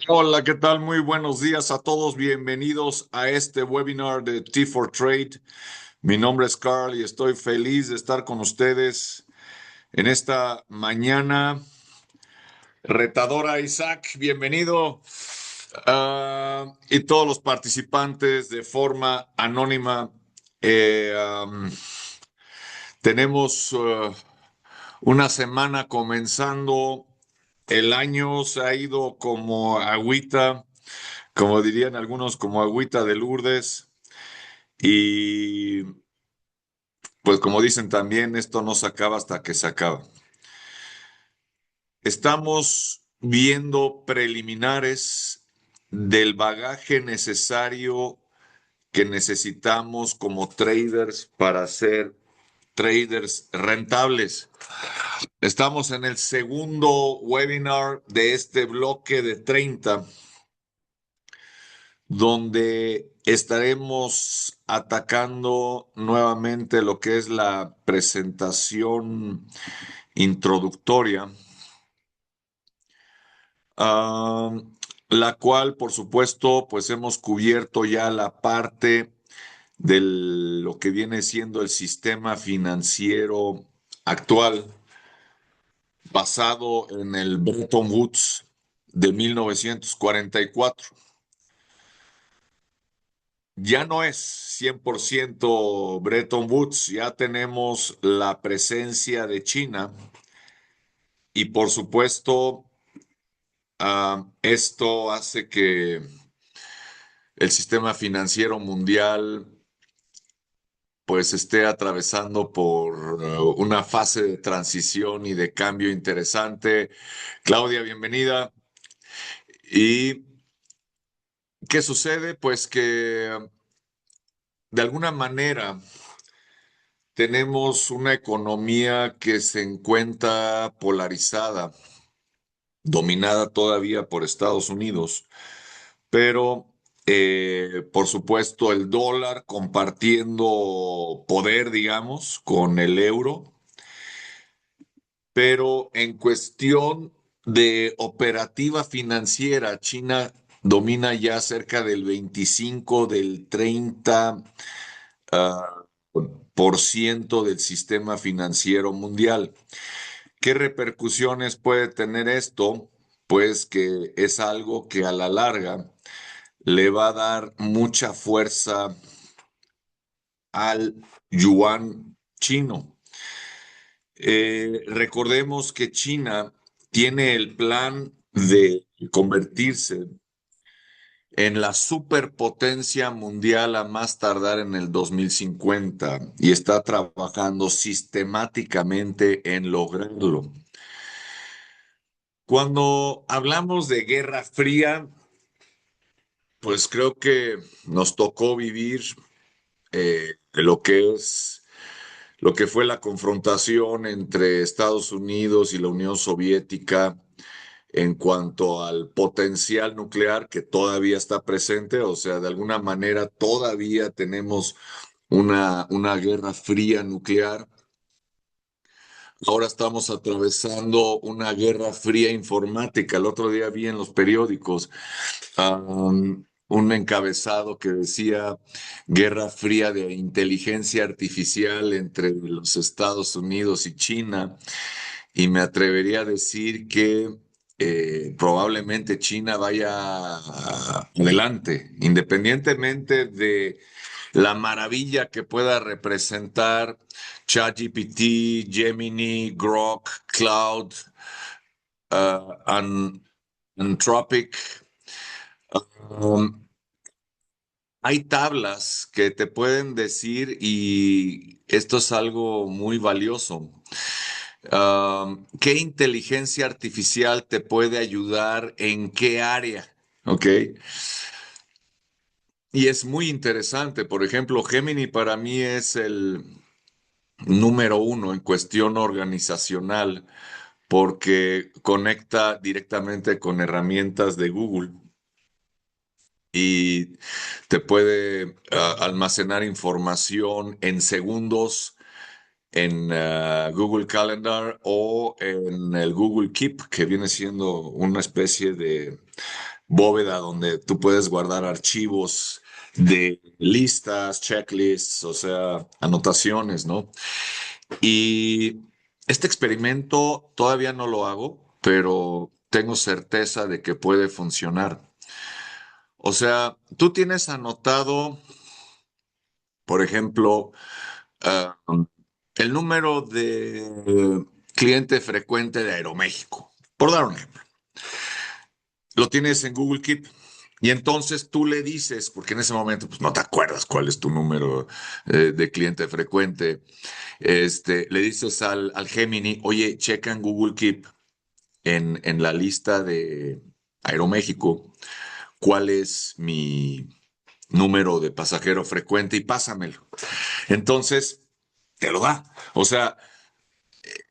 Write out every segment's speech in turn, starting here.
Hola, ¿qué tal? Muy buenos días a todos. Bienvenidos a este webinar de T4Trade. Mi nombre es Carl y estoy feliz de estar con ustedes en esta mañana retadora. Isaac, bienvenido. Y todos los participantes de forma anónima. Eh, um, Tenemos una semana comenzando. El año se ha ido como agüita, como dirían algunos, como agüita de Lourdes. Y pues como dicen también, esto no se acaba hasta que se acaba. Estamos viendo preliminares del bagaje necesario que necesitamos como traders para ser traders rentables. Estamos en el segundo webinar de este bloque de 30, donde estaremos atacando nuevamente lo que es la presentación introductoria, ah, la cual, por supuesto, pues hemos cubierto ya la parte de lo que viene siendo el sistema financiero actual, basado en el Bretton Woods de 1944. Ya no es 100% Bretton Woods, ya tenemos la presencia de China y por supuesto esto hace que el sistema financiero mundial pues esté atravesando por una fase de transición y de cambio interesante. Claudia, bienvenida. ¿Y qué sucede? Pues que de alguna manera tenemos una economía que se encuentra polarizada, dominada todavía por Estados Unidos, pero por supuesto el dólar compartiendo poder, digamos, con el euro, pero en cuestión de operativa financiera, China domina ya cerca del 25, del 30 por ciento del sistema financiero mundial. ¿Qué repercusiones puede tener esto? Pues que es algo que a la larga le va a dar mucha fuerza al yuan chino. Recordemos que China tiene el plan de convertirse en la superpotencia mundial a más tardar en el 2050 y está trabajando sistemáticamente en lograrlo. Cuando hablamos de Guerra Fría, pues creo que nos tocó vivir lo que fue la confrontación entre Estados Unidos y la Unión Soviética en cuanto al potencial nuclear que todavía está presente, o sea, de alguna manera todavía tenemos una guerra fría nuclear. Ahora estamos atravesando una guerra fría informática. El otro día vi en los periódicos un encabezado que decía Guerra Fría de inteligencia artificial entre los Estados Unidos y China. Y me atrevería a decir que probablemente China vaya adelante, independientemente de la maravilla que pueda representar ChatGPT, Gemini, Grok, Cloud, Anthropic. Um, Hay tablas que te pueden decir, y esto es algo muy valioso. ¿Qué inteligencia artificial te puede ayudar en qué área? ¿Ok? Y es muy interesante. Por ejemplo, Gemini para mí es el número uno en cuestión organizacional porque conecta directamente con herramientas de Google y te puede almacenar información en segundos en Google Calendar o en el Google Keep, que viene siendo una especie de bóveda donde tú puedes guardar archivos de listas, checklists, o sea, anotaciones, ¿no? Y este experimento todavía no lo hago, pero tengo certeza de que puede funcionar. O sea, tú tienes anotado, por ejemplo, ah, el número de cliente frecuente de Aeroméxico, por dar un ejemplo. Lo tienes en Google Keep. Y entonces tú le dices, porque en ese momento pues, no te acuerdas cuál es tu número de cliente frecuente, le dices al Gemini, oye, checa en Google Keep en la lista de Aeroméxico cuál es mi número de pasajero frecuente y pásamelo. Entonces, te lo da. O sea,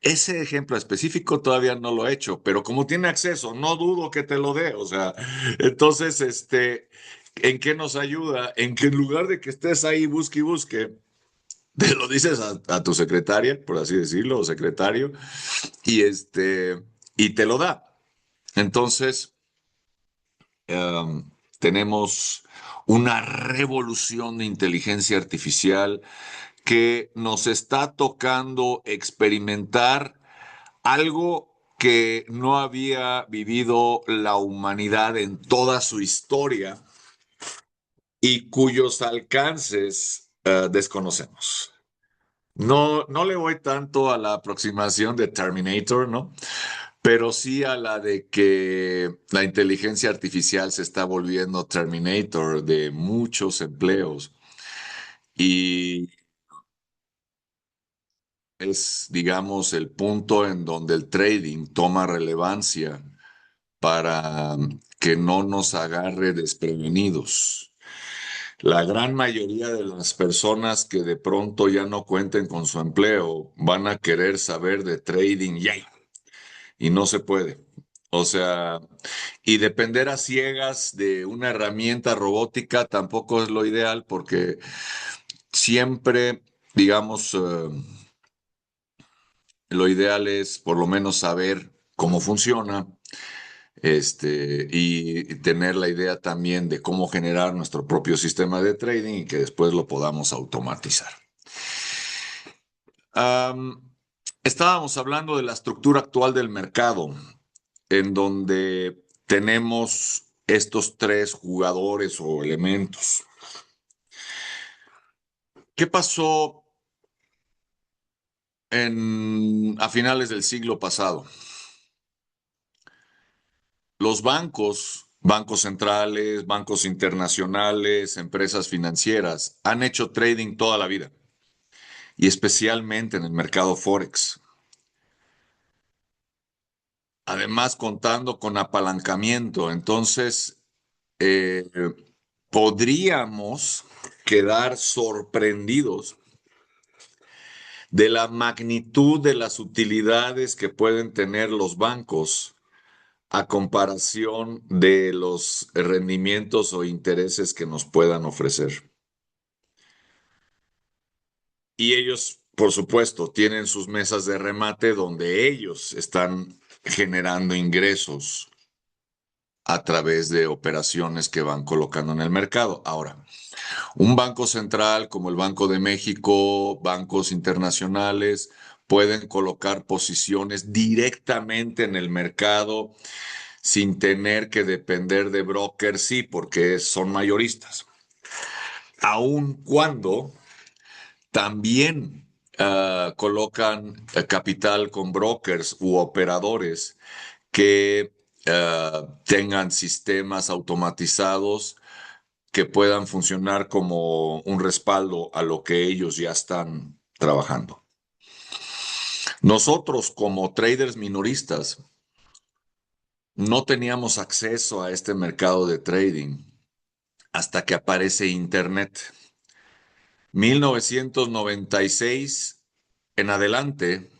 ese ejemplo específico todavía no lo he hecho, pero como tiene acceso, no dudo que te lo dé. O sea, entonces, ¿en qué nos ayuda? En que en lugar de que estés ahí busque y busque, te lo dices a tu secretaria, por así decirlo, o secretario, y y te lo da. Entonces, tenemos una revolución de inteligencia artificial que nos está tocando experimentar algo que no había vivido la humanidad en toda su historia y cuyos alcances desconocemos. No, no le voy tanto a la aproximación de Terminator, ¿no? Pero sí a la de que la inteligencia artificial se está volviendo Terminator de muchos empleos y es, digamos, el punto en donde el trading toma relevancia para que no nos agarre desprevenidos. La gran mayoría de las personas que de pronto ya no cuenten con su empleo van a querer saber de trading ya y no se puede. O sea, y depender a ciegas de una herramienta robótica tampoco es lo ideal porque siempre, digamos, lo ideal es por lo menos saber cómo funciona, y tener la idea también de cómo generar nuestro propio sistema de trading y que después lo podamos automatizar. Am, Estábamos hablando de la estructura actual del mercado, en donde tenemos estos tres jugadores o elementos. ¿Qué pasó a finales del siglo pasado? Los bancos, bancos centrales, bancos internacionales, empresas financieras, han hecho trading toda la vida y especialmente en el mercado Forex. Además, contando con apalancamiento, entonces eh, podríamos quedar sorprendidos de la magnitud de las utilidades que pueden tener los bancos a comparación de los rendimientos o intereses que nos puedan ofrecer. Y ellos, por supuesto, tienen sus mesas de remate donde ellos están generando ingresos a través de operaciones que van colocando en el mercado. Ahora, un banco central como el Banco de México, bancos internacionales, pueden colocar posiciones directamente en el mercado sin tener que depender de brokers, sí, porque son mayoristas. Aun cuando también colocan capital con brokers u operadores que tengan sistemas automatizados que puedan funcionar como un respaldo a lo que ellos ya están trabajando. Nosotros como traders minoristas no teníamos acceso a este mercado de trading hasta que aparece Internet. 1996 en adelante,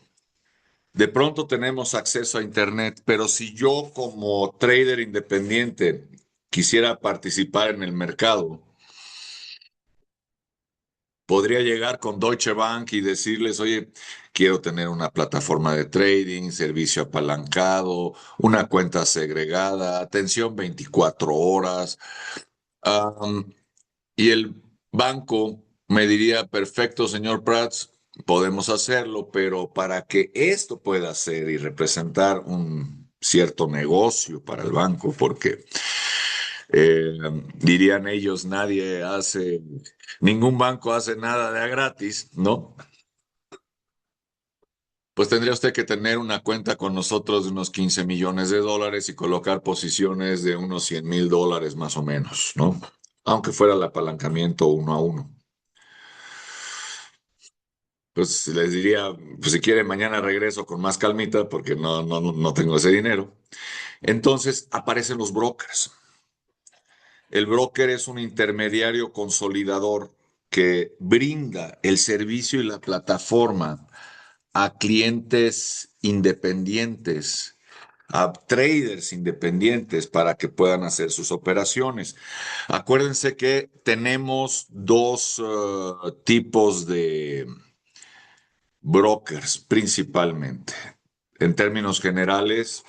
de pronto tenemos acceso a Internet, pero si yo como trader independiente quisiera participar en el mercado, podría llegar con Deutsche Bank y decirles, oye, quiero tener una plataforma de trading, servicio apalancado, una cuenta segregada, atención 24 horas. Am, y el banco me diría, perfecto, señor Prats, podemos hacerlo, pero para que esto pueda ser y representar un cierto negocio para el banco, porque eh, dirían ellos, ningún banco hace nada de a gratis, ¿no? Pues tendría usted que tener una cuenta con nosotros de unos 15 millones de dólares y colocar posiciones de unos 100,000 dólares más o menos, ¿no? Aunque fuera el apalancamiento uno a uno. Pues les diría, pues si quieren mañana regreso con más calmita porque no tengo ese dinero. Entonces aparecen los brokers. El broker es un intermediario consolidador que brinda el servicio y la plataforma a clientes independientes, a traders independientes para que puedan hacer sus operaciones. Acuérdense que tenemos dos tipos de brokers principalmente. En términos generales,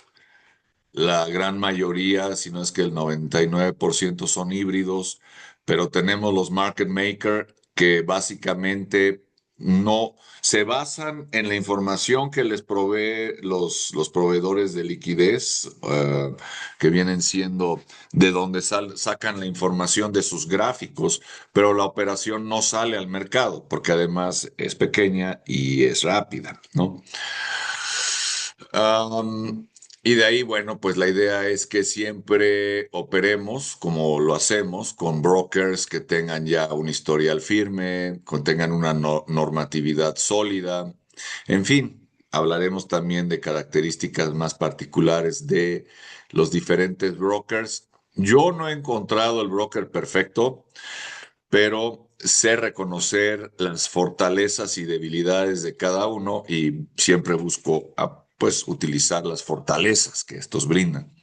la gran mayoría, si no es que el 99% son híbridos, pero tenemos los market maker que básicamente no se basan en la información que les provee los proveedores de liquidez, que vienen siendo de donde sacan la información de sus gráficos, pero la operación no sale al mercado porque además es pequeña y es rápida, ¿no? Am, y de ahí, bueno, pues la idea es que siempre operemos como lo hacemos, con brokers que tengan ya un historial firme, que tengan una normatividad sólida. En fin, hablaremos también de características más particulares de los diferentes brokers. Yo no he encontrado el broker perfecto, pero sé reconocer las fortalezas y debilidades de cada uno y siempre busco pues utilizar las fortalezas que estos brindan.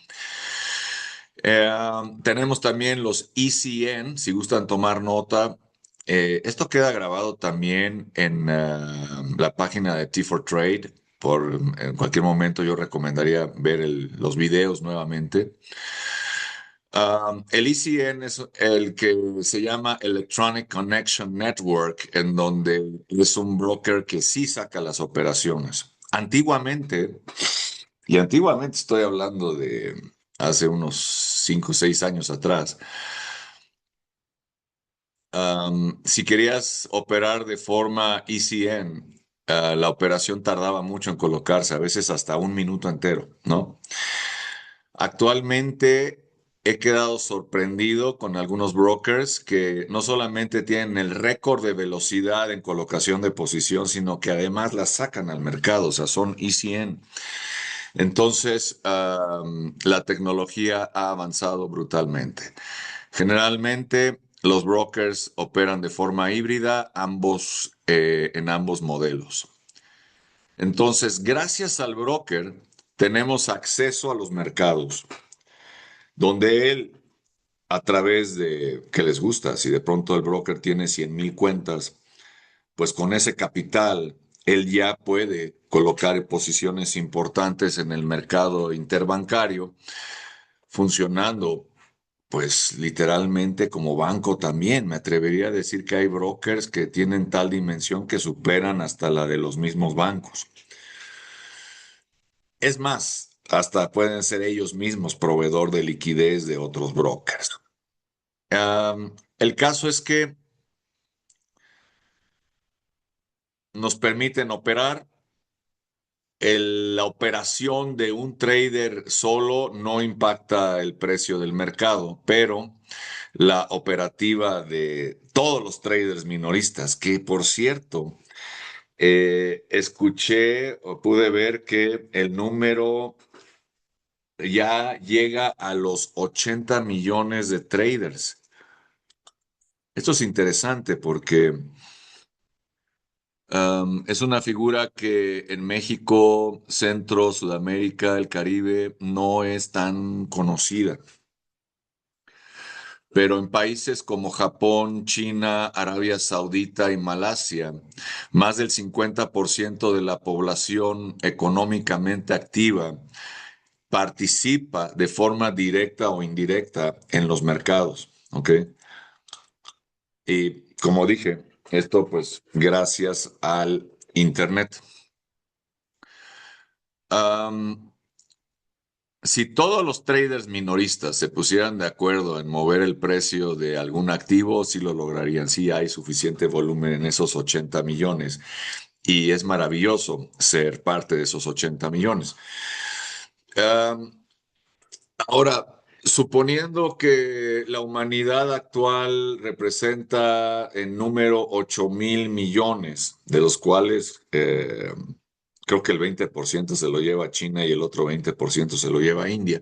Tenemos también los ECN, si gustan tomar nota. Esto queda grabado también en la página de T4Trade. En cualquier momento yo recomendaría ver los videos nuevamente. El ECN es el que se llama Electronic Connection Network, en donde es un broker que sí saca las operaciones. Antiguamente estoy hablando de hace unos 5 o 6 años atrás, si querías operar de forma ECN, la operación tardaba mucho en colocarse, a veces hasta un minuto entero, ¿no? Actualmente he quedado sorprendido con algunos brokers que no solamente tienen el récord de velocidad en colocación de posición, sino que además la sacan al mercado, o sea, son ECN. Entonces, la tecnología ha avanzado brutalmente. Generalmente, los brokers operan de forma híbrida, en ambos modelos. Entonces, gracias al broker, tenemos acceso a los mercados donde él, a través de que les gusta, si de pronto el broker tiene 100,000 cuentas, pues con ese capital él ya puede colocar posiciones importantes en el mercado interbancario, funcionando pues literalmente como banco también. Me atrevería a decir que hay brokers que tienen tal dimensión que superan hasta la de los mismos bancos. Es más, hasta pueden ser ellos mismos proveedor de liquidez de otros brokers. El caso es que nos permiten operar. La operación de un trader solo no impacta el precio del mercado, pero la operativa de todos los traders minoristas, que por cierto, escuché o pude ver que el número ya llega a los 80 millones de traders. Esto es interesante porque es una figura que en México, Centro, Sudamérica, el Caribe, no es tan conocida. pero en países como Japón, China, Arabia Saudita y Malasia, más del 50% de la población económicamente activa participa de forma directa o indirecta en los mercados, ¿ok? Y como dije, esto pues gracias al Internet. Am, si todos los traders minoristas se pusieran de acuerdo en mover el precio de algún activo, sí lo lograrían. Sí hay suficiente volumen en esos 80 millones y es maravilloso ser parte de esos 80 millones. Am, Ahora, suponiendo que la humanidad actual representa en número 8.000 millones, de los cuales creo que el 20% se lo lleva China y el otro 20% se lo lleva India.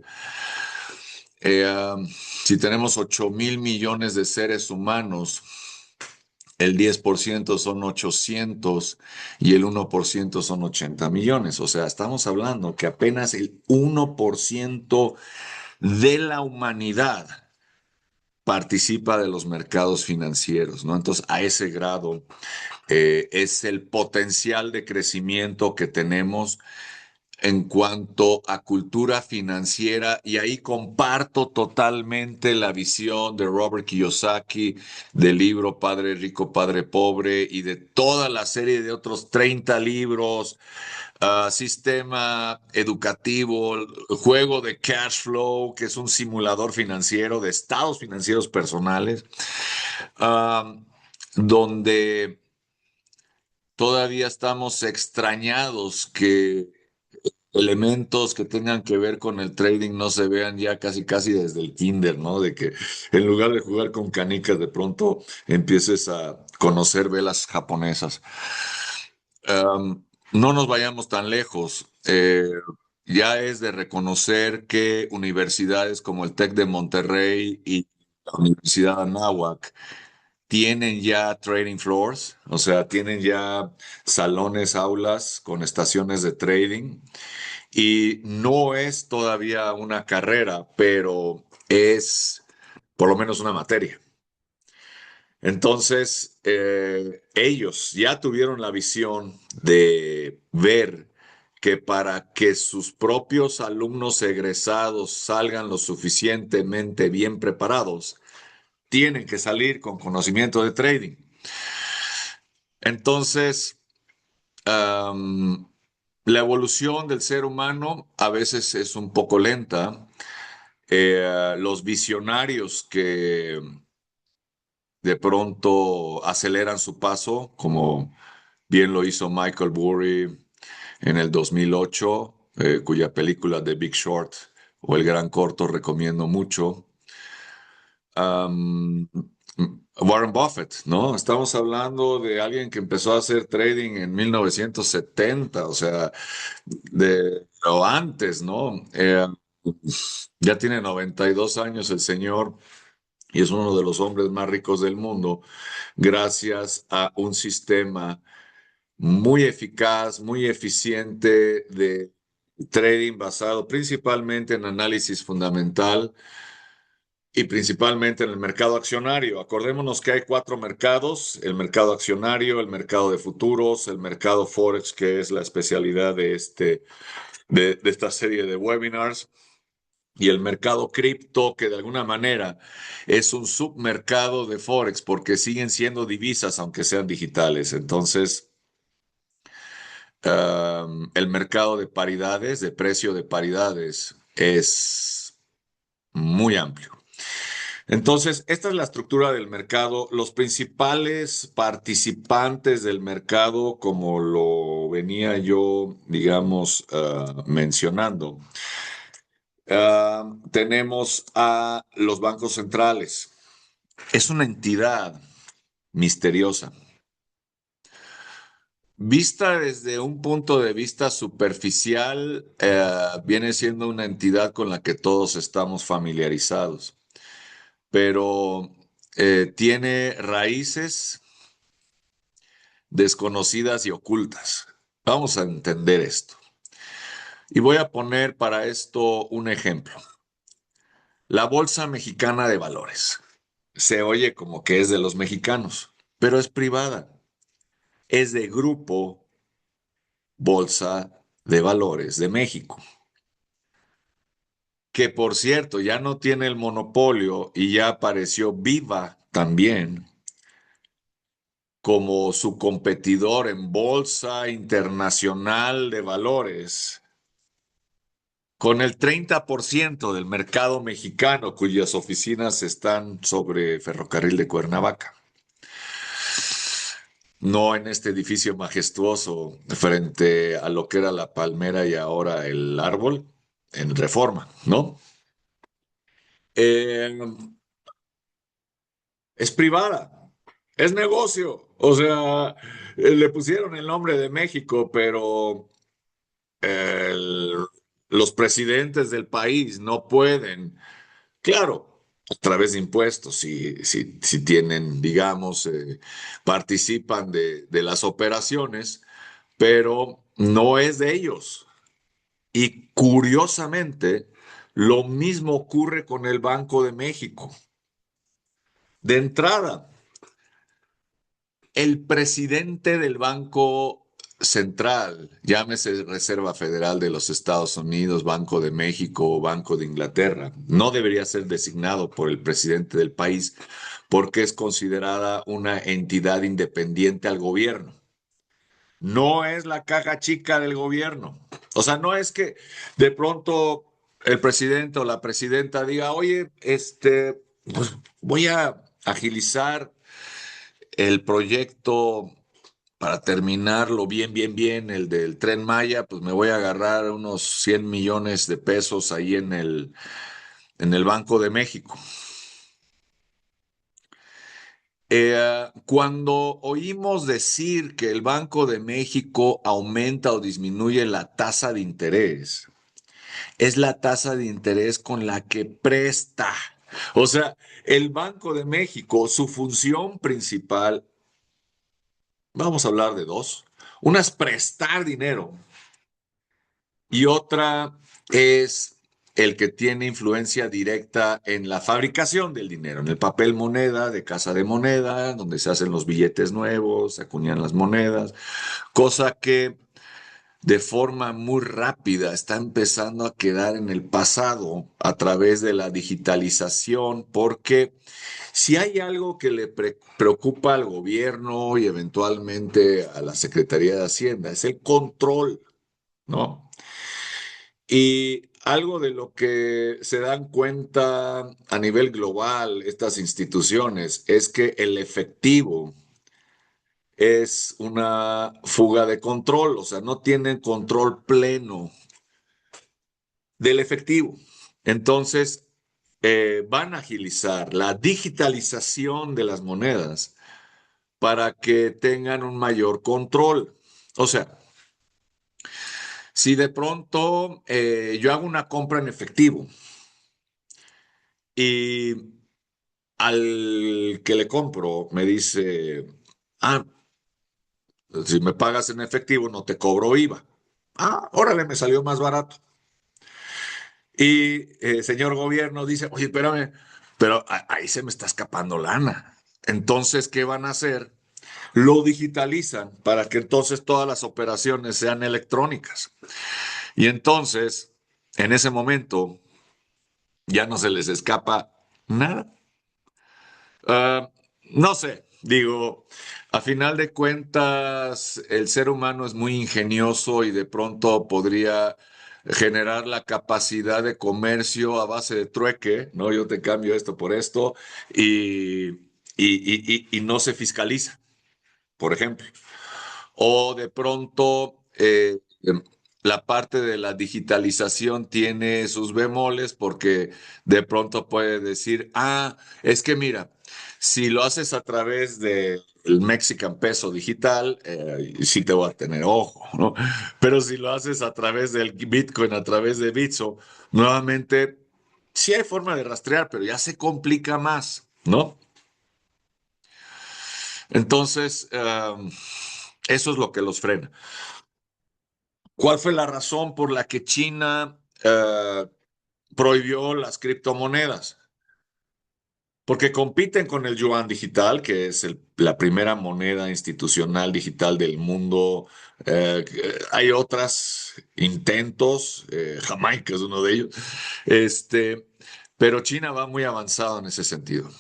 Si tenemos 8.000 millones de seres humanos, el 10% son 800 y el 1% son 80 millones. O sea, estamos hablando que apenas el 1% de la humanidad participa de los mercados financieros, ¿no? Entonces, a ese grado es el potencial de crecimiento que tenemos en cuanto a cultura financiera, y ahí comparto totalmente la visión de Robert Kiyosaki del libro Padre Rico, Padre Pobre y de toda la serie de otros 30 libros, sistema educativo, juego de cash flow, que es un simulador financiero de estados financieros personales, uh, donde todavía estamos extrañados que elementos que tengan que ver con el trading no se vean ya casi casi desde el kinder, ¿no? De que en lugar de jugar con canicas, de pronto empieces a conocer velas japonesas. No nos vayamos tan lejos. Ya es de reconocer que universidades como el TEC de Monterrey y la Universidad de Anáhuac tienen ya trading floors, o sea, tienen ya salones, aulas con estaciones de trading. Y no es todavía una carrera, pero es por lo menos una materia. Entonces, ellos ya tuvieron la visión de ver que para que sus propios alumnos egresados salgan lo suficientemente bien preparados, tienen que salir con conocimiento de trading. Entonces, um, la evolución del ser humano a veces es un poco lenta. Los visionarios que de pronto aceleran su paso, como bien lo hizo Michael Burry en el 2008, cuya película The Big Short o El Gran Corto recomiendo mucho. Um, Warren Buffett, ¿no? Estamos hablando de alguien que empezó a hacer trading en 1970, o sea, o antes, ¿no? Ya tiene 92 años el señor y es uno de los hombres más ricos del mundo gracias a un sistema muy eficaz, muy eficiente de trading basado principalmente en análisis fundamental y principalmente en el mercado accionario. Acordémonos que hay cuatro mercados: el mercado accionario, el mercado de futuros, el mercado Forex, que es la especialidad de esta serie de webinars, y el mercado cripto, que de alguna manera es un submercado de Forex porque siguen siendo divisas, aunque sean digitales. Entonces, el mercado de paridades, de precio de paridades, es muy amplio. Entonces, esta es la estructura del mercado. Los principales participantes del mercado, como lo venía yo, digamos, mencionando, tenemos a los bancos centrales. Es una entidad misteriosa. Vista desde un punto de vista superficial, viene siendo una entidad con la que todos estamos familiarizados, pero tiene raíces desconocidas y ocultas. Vamos a entender esto. Y voy a poner para esto un ejemplo. La Bolsa Mexicana de Valores. se oye como que es de los mexicanos, pero es privada. Es de Grupo Bolsa de Valores de México, que por cierto ya no tiene el monopolio y ya apareció Viva también como su competidor en Bolsa Internacional de Valores, con el 30% del mercado mexicano cuyas oficinas están sobre Ferrocarril de Cuernavaca. No en este edificio majestuoso frente a lo que era la palmera y ahora el árbol, en Reforma, ¿no? Eh, es privada, es negocio. O sea, le pusieron el nombre de México, pero el- los presidentes del país no pueden, claro, a través de impuestos, si tienen, digamos, participan de las operaciones, pero no es de ellos. Y curiosamente, lo mismo ocurre con el Banco de México. De entrada, el presidente del Banco Central, llámese Reserva Federal de los Estados Unidos, Banco de México o Banco de Inglaterra, no debería ser designado por el presidente del país porque es considerada una entidad independiente al gobierno. No es la caja chica del gobierno. O sea, no es que de pronto el presidente o la presidenta diga, oye, pues voy a agilizar el proyecto para terminarlo bien, el del Tren Maya, pues me voy a agarrar unos 100 millones de pesos ahí en el Banco de México. Cuando oímos decir que el Banco de México aumenta o disminuye la tasa de interés, es la tasa de interés con la que presta. O sea, el Banco de México, su función principal, vamos a hablar de dos. Una es prestar dinero y otra es el que tiene influencia directa en la fabricación del dinero, en el papel moneda de casa de moneda, donde se hacen los billetes nuevos, se acuñan las monedas, cosa que de forma muy rápida está empezando a quedar en el pasado a través de la digitalización, porque si hay algo que le preocupa al gobierno y eventualmente a la Secretaría de Hacienda, es el control, ¿no? Y algo de lo que se dan cuenta a nivel global estas instituciones es que el efectivo es una fuga de control, o sea, no tienen control pleno del efectivo. Entonces, van a agilizar la digitalización de las monedas para que tengan un mayor control. O sea, si de pronto yo hago una compra en efectivo y al que le compro me dice, ah, si me pagas en efectivo no te cobro IVA. Ah, órale, me salió más barato. Y señor gobierno dice, oye, espérame, pero ahí se me está escapando lana. Entonces, ¿qué van a hacer? Lo digitalizan para que entonces todas las operaciones sean electrónicas. Y entonces, en ese momento, ya no se les escapa nada. No sé, digo, a final de cuentas, el ser humano es muy ingenioso y de pronto podría generar la capacidad de comercio a base de trueque, ¿no? Yo te cambio esto por esto y no se fiscaliza, por ejemplo. O de pronto la parte de la digitalización tiene sus bemoles porque de pronto puede decir, ah, es que mira, si lo haces a través del Mexican Peso digital, sí te voy a tener ojo, ¿no? Pero si lo haces a través del Bitcoin, a través de Bitso, nuevamente, sí hay forma de rastrear, pero ya se complica más, ¿no? Entonces, eso es lo que los frena. ¿Cuál fue la razón por la que China prohibió las criptomonedas? porque compiten con el yuan digital, que es la primera moneda institucional digital del mundo. Hay otros intentos, Jamaica es uno de ellos, pero China va muy avanzado en ese sentido.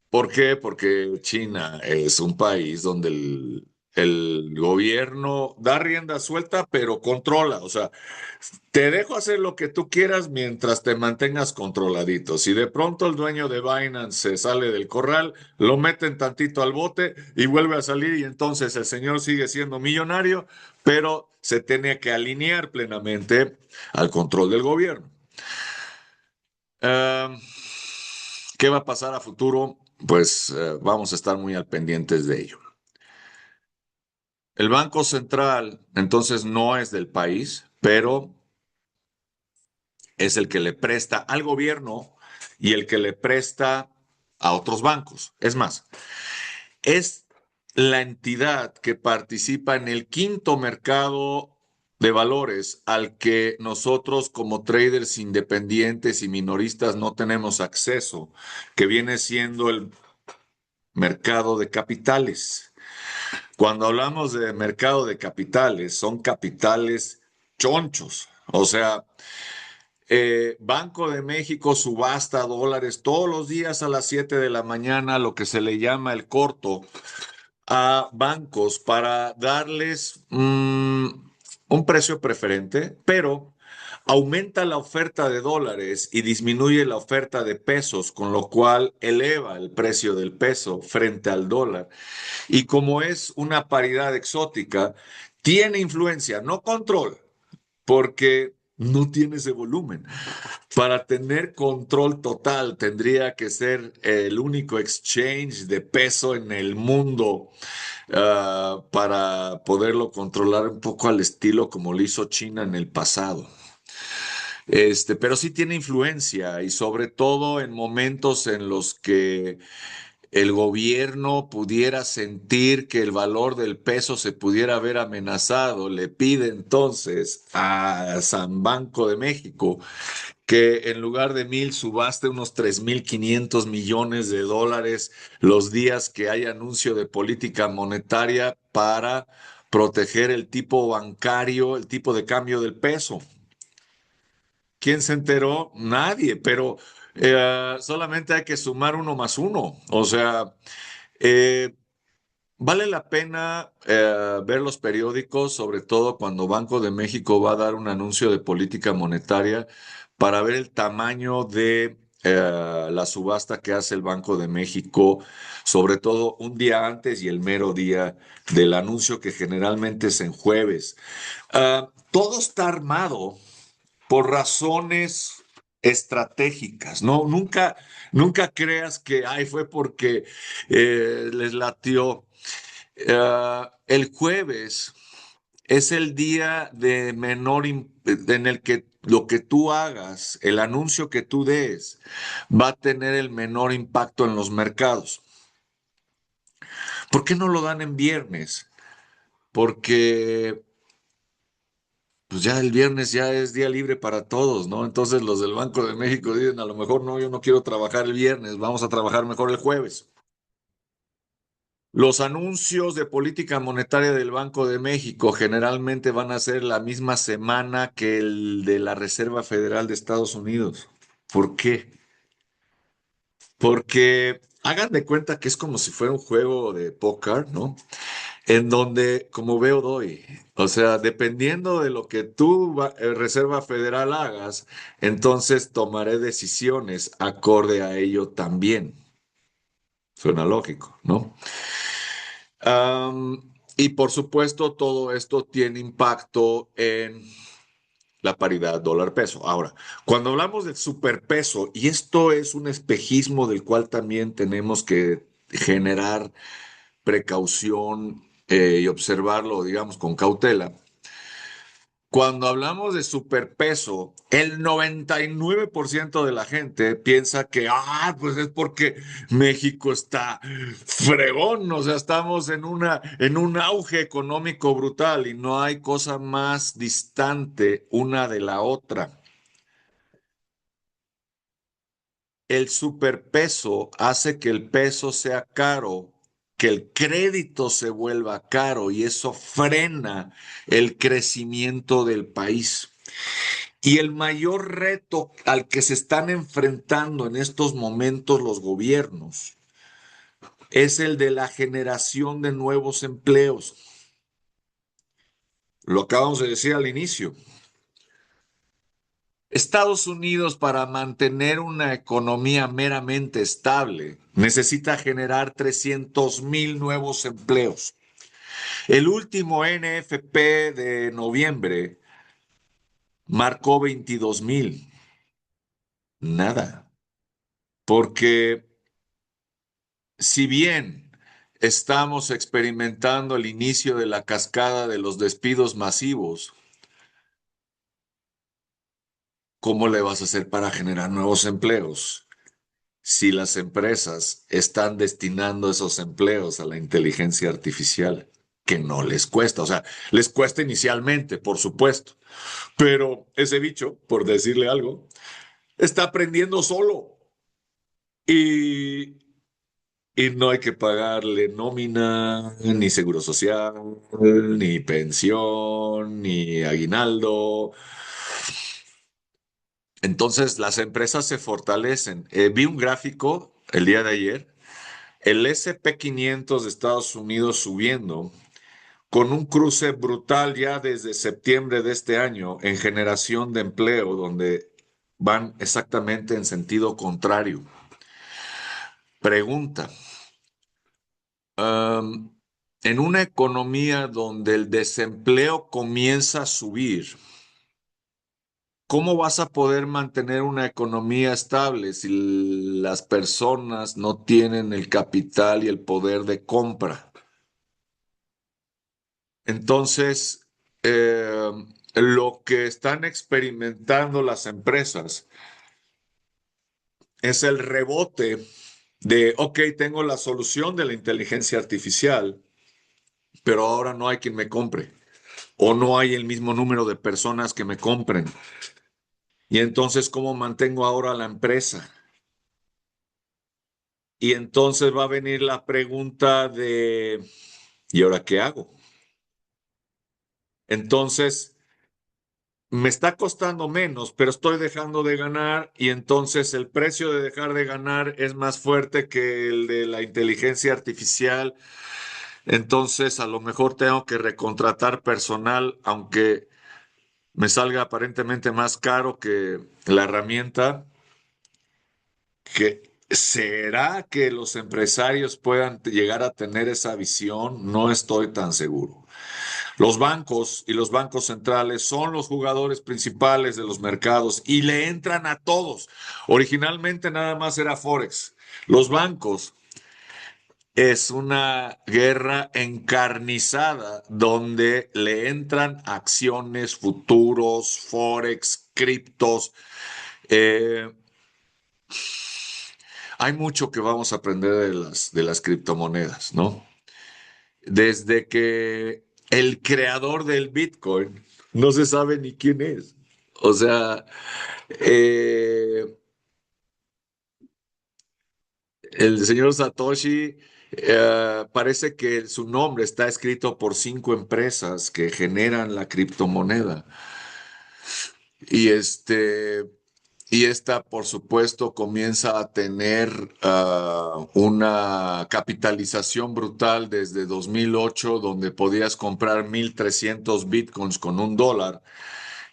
¿Por qué? Porque China es un país donde el gobierno da rienda suelta, pero controla. O sea, te dejo hacer lo que tú quieras mientras te mantengas controladito. Si de pronto el dueño de Binance se sale del corral, lo meten tantito al bote y vuelve a salir y entonces el señor sigue siendo millonario, pero se tiene que alinear plenamente al control del gobierno. Ah, ¿Qué va a pasar a futuro? Pues vamos a estar muy al pendientes de ello. El Banco Central, entonces, no es del país, pero es el que le presta al gobierno y el que le presta a otros bancos. Es más, es la entidad que participa en el quinto mercado de valores al que nosotros como traders independientes y minoristas no tenemos acceso, que viene siendo el mercado de capitales. Cuando hablamos de mercado de capitales, son capitales chonchos. O sea, Banco de México subasta dólares todos los días a las 7 de la mañana, lo que se le llama el corto, a bancos para darles un precio preferente, pero aumenta la oferta de dólares y disminuye la oferta de pesos, con lo cual eleva el precio del peso frente al dólar. Y como es una paridad exótica, tiene influencia, no control, porque no tiene ese volumen. Para tener control total, tendría que ser el único exchange de peso en el mundo, para poderlo controlar un poco al estilo como lo hizo China en el pasado. Pero sí tiene influencia y sobre todo en momentos en los que el gobierno pudiera sentir que el valor del peso se pudiera ver amenazado, le pide entonces a San Banco de México que en lugar de 1,000 subaste unos 3,500 millones de dólares los días que hay anuncio de política monetaria para proteger el tipo bancario, el tipo de cambio del peso. ¿Quién se enteró? Nadie, pero solamente hay que sumar uno más uno. O sea, eh, vale la pena ver los periódicos, sobre todo cuando Banco de México va a dar un anuncio de política monetaria para ver el tamaño de la subasta que hace el Banco de México, sobre todo un día antes y el mero día del anuncio que generalmente es en jueves. Todo está armado por razones estratégicas, ¿no? Nunca creas que, ay, fue porque les latió. El jueves es el día de en el que lo que tú hagas, el anuncio que tú des, va a tener el menor impacto en los mercados. ¿Por qué no lo dan en viernes? Porque pues ya el viernes ya es día libre para todos, ¿no? Entonces los del Banco de México dicen, a lo mejor no, yo no quiero trabajar el viernes, vamos a trabajar mejor el jueves. Los anuncios de política monetaria del Banco de México generalmente van a ser la misma semana que el de la Reserva Federal de Estados Unidos. ¿Por qué? Porque hagan de cuenta que es como si fuera un juego de póker, ¿no? En donde, como veo, doy. O sea, dependiendo de lo que tú, Reserva Federal, hagas, entonces tomaré decisiones acorde a ello también. Suena lógico, ¿no? Y por supuesto, todo esto tiene impacto en la paridad dólar-peso. Ahora, cuando hablamos del superpeso, y esto es un espejismo del cual también tenemos que generar precaución y observarlo, digamos, con cautela. Cuando hablamos de superpeso, el 99% de la gente piensa que, pues es porque México está fregón, o sea, estamos en un auge económico brutal y no hay cosa más distante una de la otra. el superpeso hace que el peso sea caro, que el crédito se vuelva caro y eso frena el crecimiento del país. Y el mayor reto al que se están enfrentando en estos momentos los gobiernos es el de la generación de nuevos empleos. Lo acabamos de decir al inicio. Estados Unidos, para mantener una economía meramente estable, necesita generar 300,000 nuevos empleos. El último NFP de noviembre marcó 22,000. Nada. Porque si bien estamos experimentando el inicio de la cascada de los despidos masivos, ¿cómo le vas a hacer para generar nuevos empleos si las empresas están destinando esos empleos a la inteligencia artificial? Que no les cuesta, o sea, les cuesta inicialmente, por supuesto, pero ese bicho, por decirle algo, está aprendiendo solo y, y no hay que pagarle nómina, ni seguro social, ni pensión, ni aguinaldo. Entonces las empresas se fortalecen. Vi un gráfico el día de ayer, el SP 500 de Estados Unidos subiendo con un cruce brutal ya desde septiembre de este año en generación de empleo, donde van exactamente en sentido contrario. Pregunta, um, en una economía donde el desempleo comienza a subir, ¿cómo vas a poder mantener una economía estable si las personas no tienen el capital y el poder de compra? Entonces, eh, lo que están experimentando las empresas es el rebote de, ok, tengo la solución de la inteligencia artificial, pero ahora no hay quien me compre o no hay el mismo número de personas que me compren. Y entonces, ¿cómo mantengo ahora la empresa? Y entonces va a venir la pregunta de, ¿y ahora qué hago? Entonces, me está costando menos, pero estoy dejando de ganar y entonces el precio de dejar de ganar es más fuerte que el de la inteligencia artificial. Entonces, a lo mejor tengo que recontratar personal, aunque me salga aparentemente más caro que la herramienta. ¿Será que los empresarios puedan llegar a tener esa visión? No estoy tan seguro. Los bancos y los bancos centrales son los jugadores principales de los mercados y le entran a todos. Originalmente nada más era Forex. Los bancos es una guerra encarnizada donde le entran acciones, futuros, Forex, criptos. Eh, Hay mucho que vamos a aprender de las criptomonedas, ¿no? Desde que el creador del Bitcoin no se sabe ni quién es. O sea, eh, el señor Satoshi parece que su nombre está escrito por 5 empresas que generan la criptomoneda. Y y esta, por supuesto, comienza a tener una capitalización brutal desde 2008, donde podías comprar 1,300 bitcoins con $1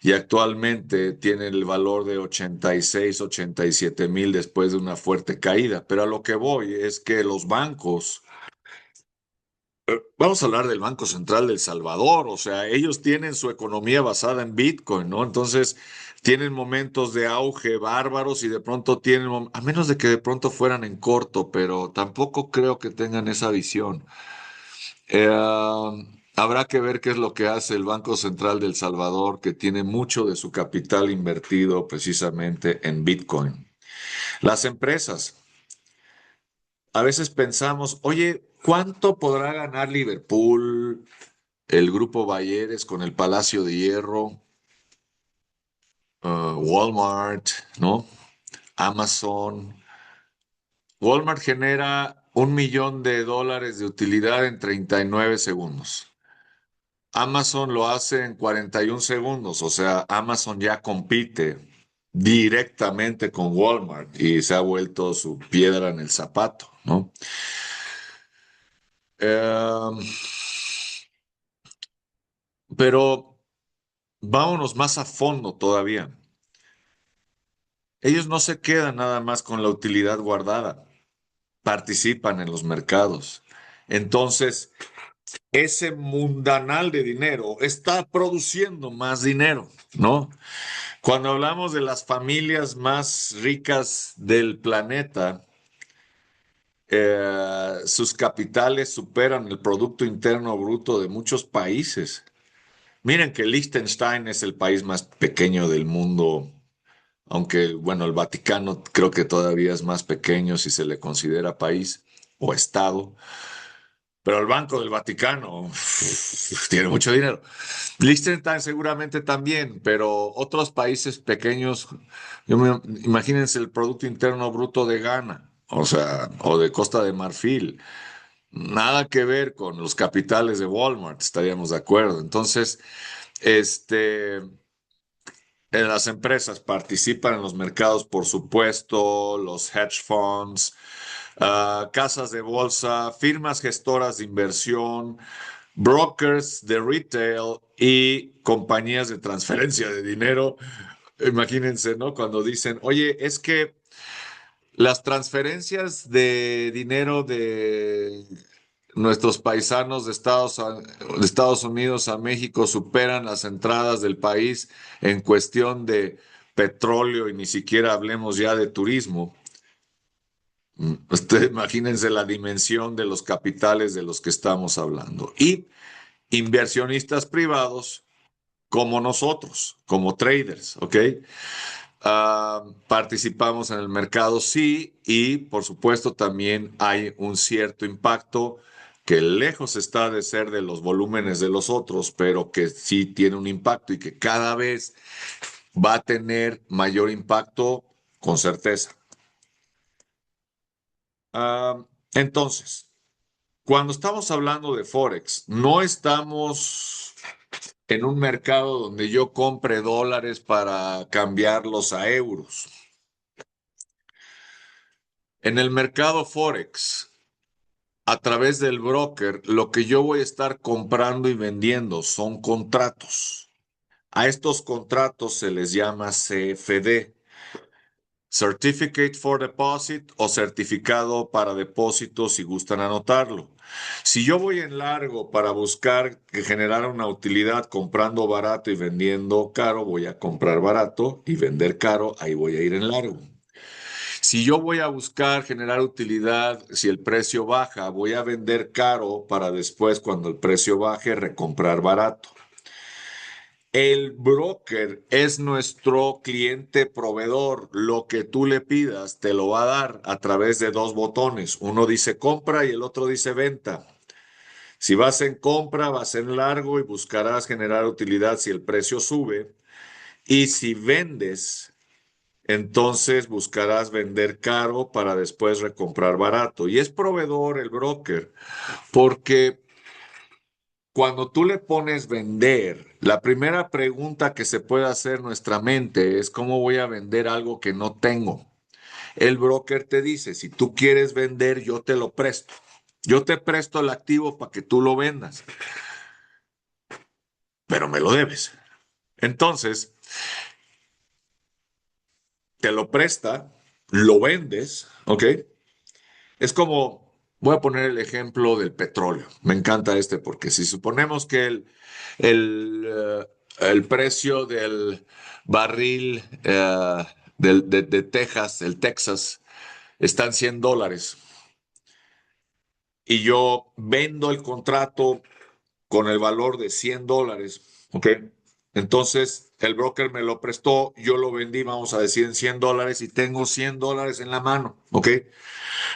y actualmente tiene el valor de 86, 87,000 después de una fuerte caída. Pero a lo que voy es que los bancos, vamos a hablar del Banco Central de El Salvador, o sea, ellos tienen su economía basada en Bitcoin, ¿no? Entonces, tienen momentos de auge bárbaros y de pronto tienen, a menos de que de pronto fueran en corto, pero tampoco creo que tengan esa visión. Habrá que ver qué es lo que hace el Banco Central de El Salvador, que tiene mucho de su capital invertido precisamente en Bitcoin. Las empresas. A veces pensamos, oye, ¿cuánto podrá ganar Liverpool, el Grupo Bayeres con el Palacio de Hierro, Walmart, ¿no? Amazon. Walmart genera $1 millón de utilidad en 39 segundos. Amazon lo hace en 41 segundos, o sea, Amazon ya compite directamente con Walmart y se ha vuelto su piedra en el zapato, ¿no? Eh, pero vámonos más a fondo todavía. Ellos no se quedan nada más con la utilidad guardada, participan en los mercados. Entonces, ese mundanal de dinero está produciendo más dinero, ¿no? Cuando hablamos de las familias más ricas del planeta, sus capitales superan el Producto Interno Bruto de muchos países. Miren que Liechtenstein es el país más pequeño del mundo, aunque, bueno, el Vaticano creo que todavía es más pequeño si se le considera país o estado, pero el Banco del Vaticano tiene mucho dinero. Liechtenstein seguramente también, pero otros países pequeños, imagínense el Producto Interno Bruto de Ghana, o sea, o de Costa de Marfil. Nada que ver con los capitales de Walmart, estaríamos de acuerdo. Entonces, este, las empresas participan en los mercados, por supuesto, los hedge funds, casas de bolsa, firmas gestoras de inversión, brokers de retail y compañías de transferencia de dinero. Imagínense, ¿no? Cuando dicen, oye, es que las transferencias de dinero de nuestros paisanos de Estados Unidos a México superan las entradas del país en cuestión de petróleo y ni siquiera hablemos ya de turismo. Ustedes imagínense la dimensión de los capitales de los que estamos hablando. Y inversionistas privados como nosotros, como traders, ¿ok? Participamos en el mercado, sí, y por supuesto también hay un cierto impacto que lejos está de ser de los volúmenes de los otros, pero que sí tiene un impacto y que cada vez va a tener mayor impacto con certeza. Entonces, cuando estamos hablando de Forex, no estamos en un mercado donde yo compre dólares para cambiarlos a euros. En el mercado Forex, a través del broker, lo que yo voy a estar comprando y vendiendo son contratos. A estos contratos se les llama CFD, Certificate for Deposit o certificado para depósito si gustan anotarlo. Si yo voy en largo para buscar generar una utilidad comprando barato y vendiendo caro, voy a comprar barato y vender caro, ahí voy a ir en largo. Si yo voy a buscar generar utilidad, si el precio baja, voy a vender caro para después, cuando el precio baje, recomprar barato. El broker es nuestro cliente proveedor. Lo que tú le pidas te lo va a dar a través de dos botones. Uno dice compra y el otro dice venta. Si vas en compra, vas en largo y buscarás generar utilidad si el precio sube. Y si vendes, entonces buscarás vender caro para después recomprar barato. Y es proveedor el broker, porque cuando tú le pones vender, la primera pregunta que se puede hacer nuestra mente es ¿cómo voy a vender algo que no tengo? El broker te dice, si tú quieres vender, yo te lo presto. Yo te presto el activo para que tú lo vendas, pero me lo debes. Entonces, te lo presta, lo vendes, ¿ok? Es como, voy a poner el ejemplo del petróleo. Me encanta este porque si suponemos que el precio del barril de Texas, el Texas, está en $100 y yo vendo el contrato con el valor de $100, ¿ok? Entonces, el broker me lo prestó, yo lo vendí, vamos a decir, en $100 y tengo $100 en la mano, ¿ok?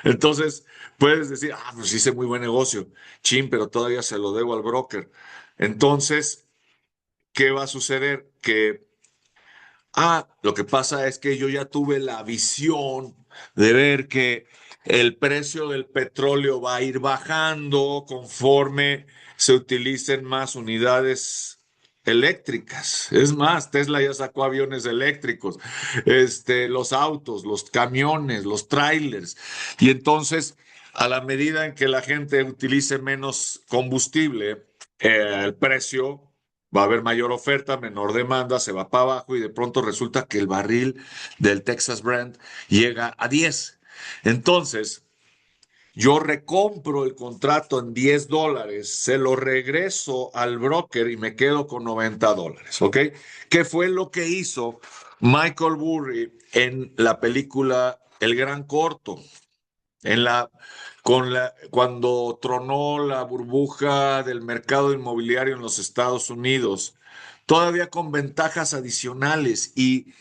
Entonces, puedes decir, pues hice muy buen negocio, chin, pero todavía se lo debo al broker. Entonces, ¿qué va a suceder? Que Lo que pasa es que yo ya tuve la visión de ver que el precio del petróleo va a ir bajando conforme se utilicen más unidades eléctricas. Es más, Tesla ya sacó aviones eléctricos, los autos, los camiones, los trailers. Y entonces, a la medida en que la gente utilice menos combustible, el precio va a haber mayor oferta, menor demanda, se va para abajo y de pronto resulta que el barril del Texas Brent llega a 10. Entonces, yo recompro el contrato en $10, se lo regreso al broker y me quedo con $90, ¿ok? ¿Qué fue lo que hizo Michael Burry en la película El Gran Corto? En la, cuando tronó la burbuja del mercado inmobiliario en los Estados Unidos, todavía con ventajas adicionales. Y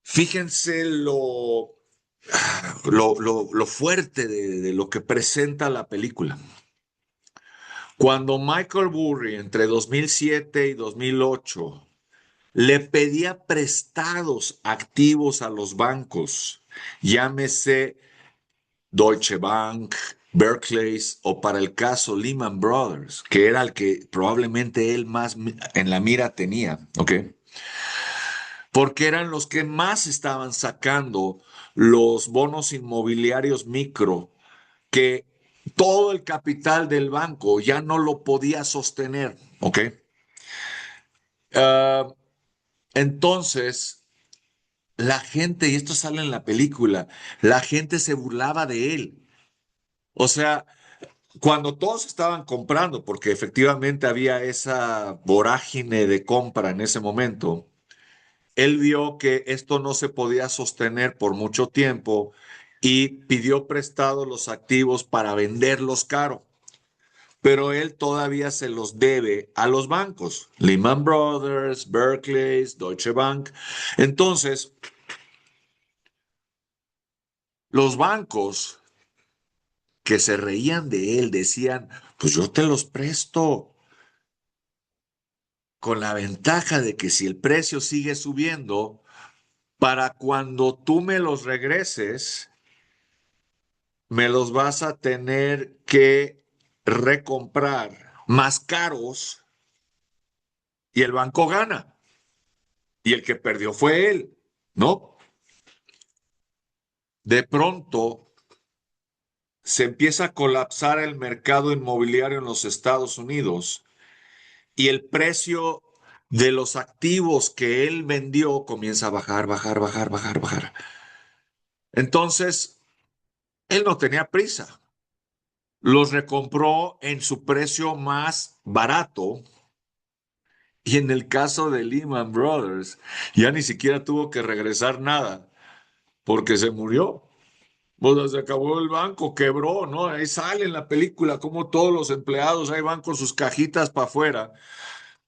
fíjense lo fuerte de lo que presenta la película. Cuando Michael Burry, entre 2007 y 2008, le pedía prestados activos a los bancos, llámese Deutsche Bank, Barclays o para el caso Lehman Brothers, que era el que probablemente él más en la mira tenía, ¿ok? Porque eran los que más estaban sacando los bonos inmobiliarios micro, que todo el capital del banco ya no lo podía sostener, ¿ok? Ah, entonces, la gente, y esto sale en la película, la gente se burlaba de él. O sea, cuando todos estaban comprando, porque efectivamente había esa vorágine de compra en ese momento, él vio que esto no se podía sostener por mucho tiempo y pidió prestado los activos para venderlos caro. Pero él todavía se los debe a los bancos, Lehman Brothers, Barclays, Deutsche Bank. Entonces, los bancos que se reían de él decían, pues yo te los presto, con la ventaja de que si el precio sigue subiendo, para cuando tú me los regreses, me los vas a tener que recomprar más caros y el banco gana. Y el que perdió fue él, ¿no? De pronto se empieza a colapsar el mercado inmobiliario en los Estados Unidos y el precio de los activos que él vendió comienza a bajar, bajar, bajar, bajar, bajar. Entonces, él no tenía prisa. Los recompró en su precio más barato y en el caso de Lehman Brothers ya ni siquiera tuvo que regresar nada porque se murió. O sea, se acabó el banco, quebró, ¿no? Ahí sale en la película como todos los empleados ahí van con sus cajitas para afuera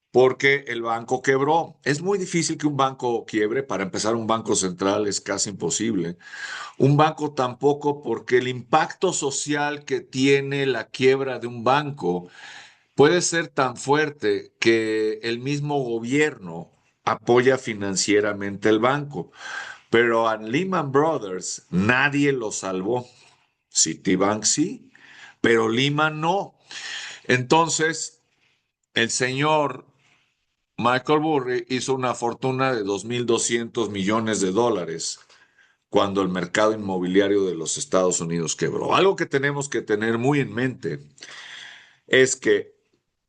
porque el banco quebró. Es muy difícil que un banco quiebre. Para empezar, un banco central es casi imposible. Un banco tampoco, porque el impacto social que tiene la quiebra de un banco puede ser tan fuerte que el mismo gobierno apoya financieramente el banco. Pero a Lehman Brothers nadie lo salvó. Citibank sí, pero Lehman no. Entonces, el señor Michael Burry hizo una fortuna de 2.200 millones de dólares cuando el mercado inmobiliario de los Estados Unidos quebró. Algo que tenemos que tener muy en mente es que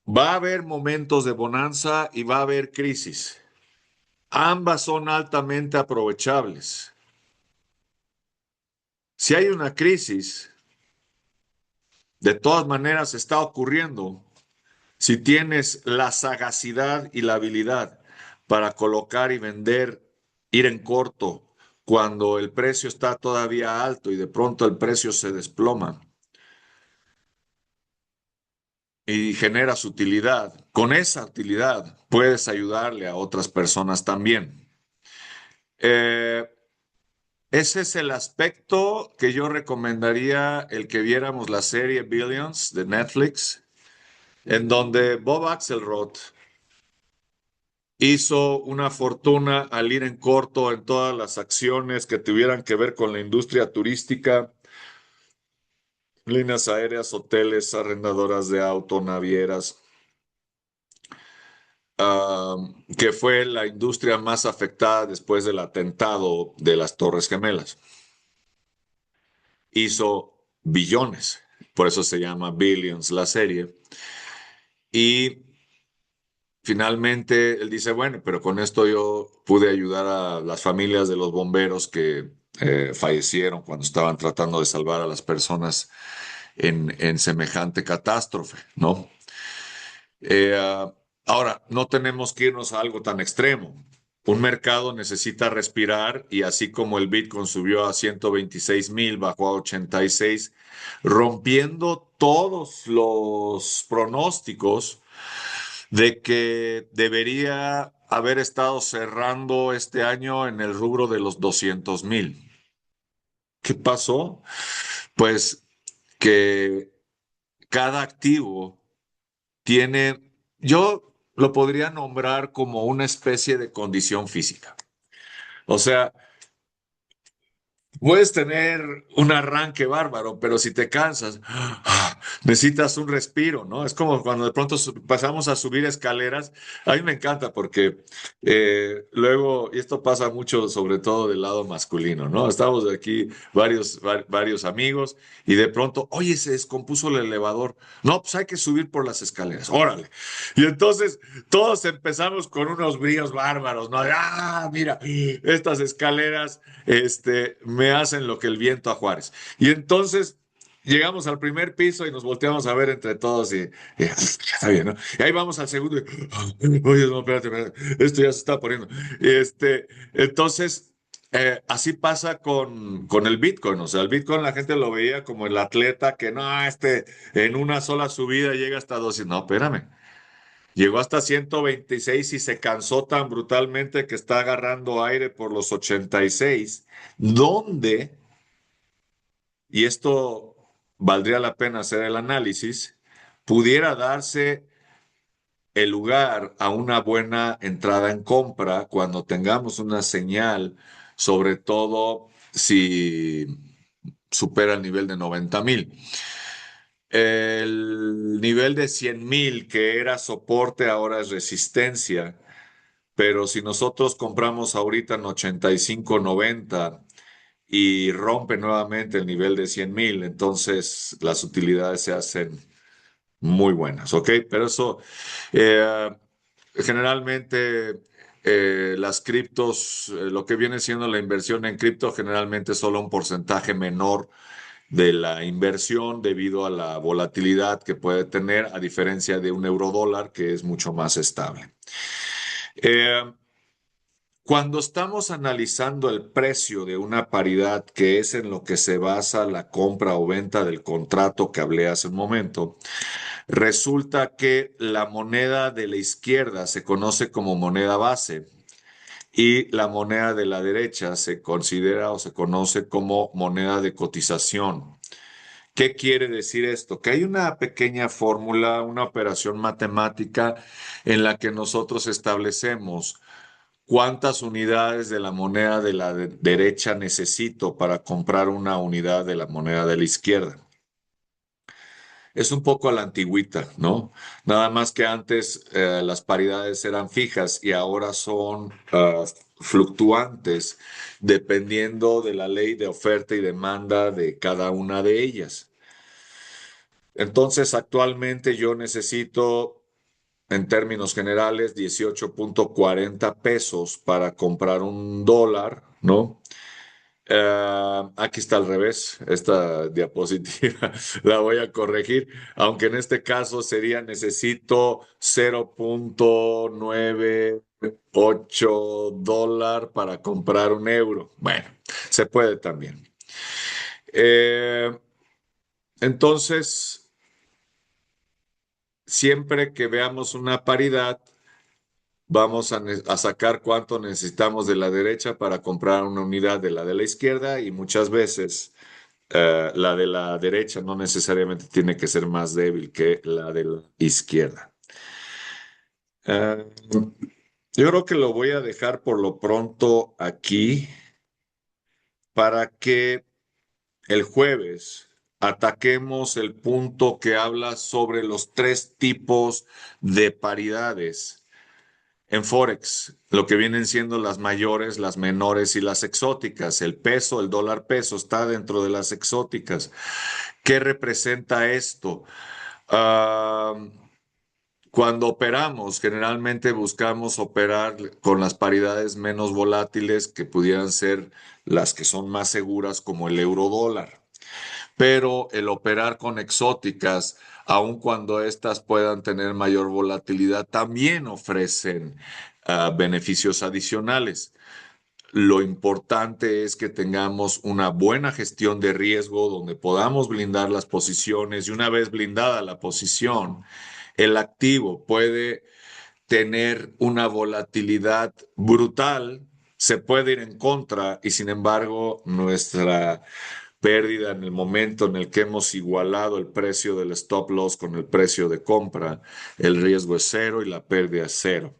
va a haber momentos de bonanza y va a haber crisis. Ambas son altamente aprovechables. Si hay una crisis, de todas maneras está ocurriendo. Si tienes la sagacidad y la habilidad para colocar y vender, ir en corto cuando el precio está todavía alto y de pronto el precio se desploma y generas utilidad, con esa utilidad puedes ayudarle a otras personas también. Eh, Ese es el aspecto que yo recomendaría el que viéramos la serie Billions de Netflix, en donde Bob Axelrod hizo una fortuna al ir en corto en todas las acciones que tuvieran que ver con la industria turística, líneas aéreas, hoteles, arrendadoras de auto, navieras, ah, que fue la industria más afectada después del atentado de las Torres Gemelas. Hizo billones, por eso se llama Billions la serie. Y finalmente él dice, bueno, pero con esto yo pude ayudar a las familias de los bomberos que fallecieron cuando estaban tratando de salvar a las personas en semejante catástrofe, ¿no? Ahora, no tenemos que irnos a algo tan extremo. Un mercado necesita respirar y así como el Bitcoin subió a 126,000, bajó a 86, rompiendo todos los pronósticos de que debería haber estado cerrando este año en el rubro de los 200,000. ¿Qué pasó? Pues que cada activo tiene, yo lo podría nombrar como una especie de condición física. O sea, puedes tener un arranque bárbaro, pero si te cansas, necesitas un respiro, ¿no? Es como cuando de pronto pasamos a subir escaleras. A mí me encanta porque luego, y esto pasa mucho, sobre todo del lado masculino, ¿no? Estamos aquí varios amigos y de pronto, oye, se descompuso el elevador. No, pues hay que subir por las escaleras, órale. Y entonces todos empezamos con unos bríos bárbaros, ¿no? Mira, estas escaleras me hacen lo que el viento a Juárez. Y entonces llegamos al primer piso y nos volteamos a ver entre todos y está bien, ¿no? Y ahí vamos al segundo oye, no, espérate, esto ya se está poniendo. Entonces, así pasa con el Bitcoin. O sea, el Bitcoin la gente lo veía como el atleta que no, en una sola subida llega hasta 200. No, espérame. Llegó hasta 126 y se cansó tan brutalmente que está agarrando aire por los 86, donde, y esto valdría la pena hacer el análisis, pudiera darse el lugar a una buena entrada en compra cuando tengamos una señal, sobre todo si supera el nivel de 90,000. El nivel de 100,000 que era soporte ahora es resistencia. Pero si nosotros compramos ahorita en 85,90 y rompe nuevamente el nivel de 100,000, entonces las utilidades se hacen muy buenas, ¿ok? Pero eso, eh, generalmente las criptos, lo que viene siendo la inversión en cripto, generalmente es solo un porcentaje menor de la inversión debido a la volatilidad que puede tener, a diferencia de un euro dólar que es mucho más estable. Eh, Cuando estamos analizando el precio de una paridad, que es en lo que se basa la compra o venta del contrato que hablé hace un momento, resulta que la moneda de la izquierda se conoce como moneda base y la moneda de la derecha se considera o se conoce como moneda de cotización. ¿Qué quiere decir esto? Que hay una pequeña fórmula, una operación matemática en la que nosotros establecemos ¿cuántas unidades de la moneda de la derecha necesito para comprar una unidad de la moneda de la izquierda? Es un poco a la antigüita, ¿no? Nada más que antes las paridades eran fijas y ahora son fluctuantes dependiendo de la ley de oferta y demanda de cada una de ellas. Entonces, actualmente yo necesito en términos generales, 18,40 pesos para comprar un dólar, ¿no? Aquí está al revés, esta diapositiva la voy a corregir, aunque en este caso sería necesito 0,98 dólar para comprar un euro. Bueno, se puede también. Eh, entonces, siempre que veamos una paridad, vamos a sacar cuánto necesitamos de la derecha para comprar una unidad de la izquierda y muchas veces la de la derecha no necesariamente tiene que ser más débil que la de la izquierda. Eh, Yo creo que lo voy a dejar por lo pronto aquí para que el jueves ataquemos el punto que habla sobre los tres tipos de paridades en Forex, lo que vienen siendo las mayores, las menores y las exóticas. El peso, el dólar peso está dentro de las exóticas. ¿Qué representa esto? Ah, Cuando operamos, generalmente buscamos operar con las paridades menos volátiles que pudieran ser las que son más seguras como el euro dólar. Pero el operar con exóticas, aun cuando éstas puedan tener mayor volatilidad, también ofrecen beneficios adicionales. Lo importante es que tengamos una buena gestión de riesgo donde podamos blindar las posiciones y una vez blindada la posición, el activo puede tener una volatilidad brutal, se puede ir en contra y sin embargo nuestra pérdida en el momento en el que hemos igualado el precio del stop loss con el precio de compra, el riesgo es cero y la pérdida es cero.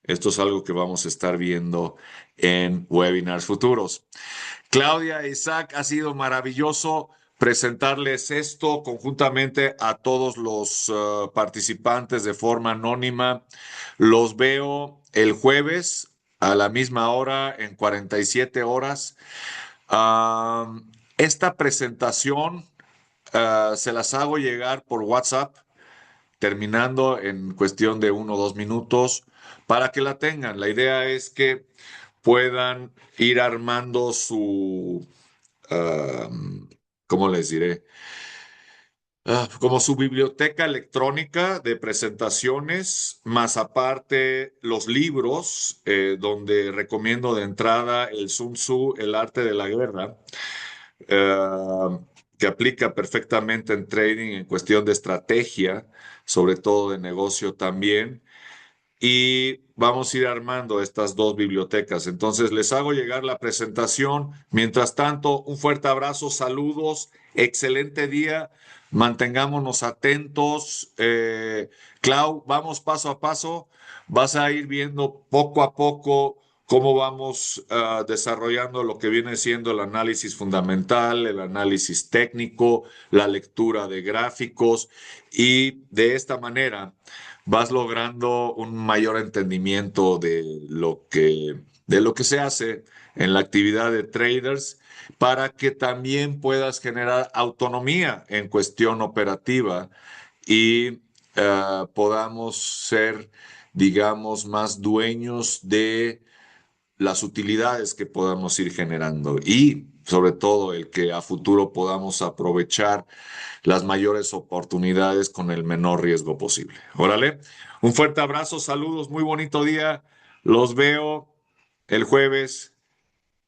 Esto es algo que vamos a estar viendo en webinars futuros. Claudia e Isaac, ha sido maravilloso presentarles esto conjuntamente a todos los participantes de forma anónima. Los veo el jueves a la misma hora en 47 horas. Esta presentación se las hago llegar por WhatsApp, terminando en cuestión de 1 o 2 minutos, para que la tengan. La idea es que puedan ir armando su, ah, ¿cómo les diré? Como su biblioteca electrónica de presentaciones, más aparte los libros, donde recomiendo de entrada el Sun Tzu, El arte de la guerra, eh, que aplica perfectamente en trading en cuestión de estrategia, sobre todo de negocio también. Y vamos a ir armando estas dos bibliotecas. Entonces, les hago llegar la presentación. Mientras tanto, un fuerte abrazo, saludos, excelente día. Mantengámonos atentos. Clau, vamos paso a paso. Vas a ir viendo poco a poco cómo vamos desarrollando lo que viene siendo el análisis fundamental, el análisis técnico, la lectura de gráficos y de esta manera vas logrando un mayor entendimiento de lo que se hace en la actividad de traders para que también puedas generar autonomía en cuestión operativa y podamos ser, digamos, más dueños de las utilidades que podamos ir generando y sobre todo el que a futuro podamos aprovechar las mayores oportunidades con el menor riesgo posible. Órale, un fuerte abrazo, saludos, muy bonito día. Los veo el jueves.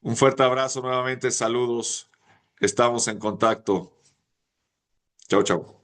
Un fuerte abrazo nuevamente, saludos. Estamos en contacto. Chao, chao.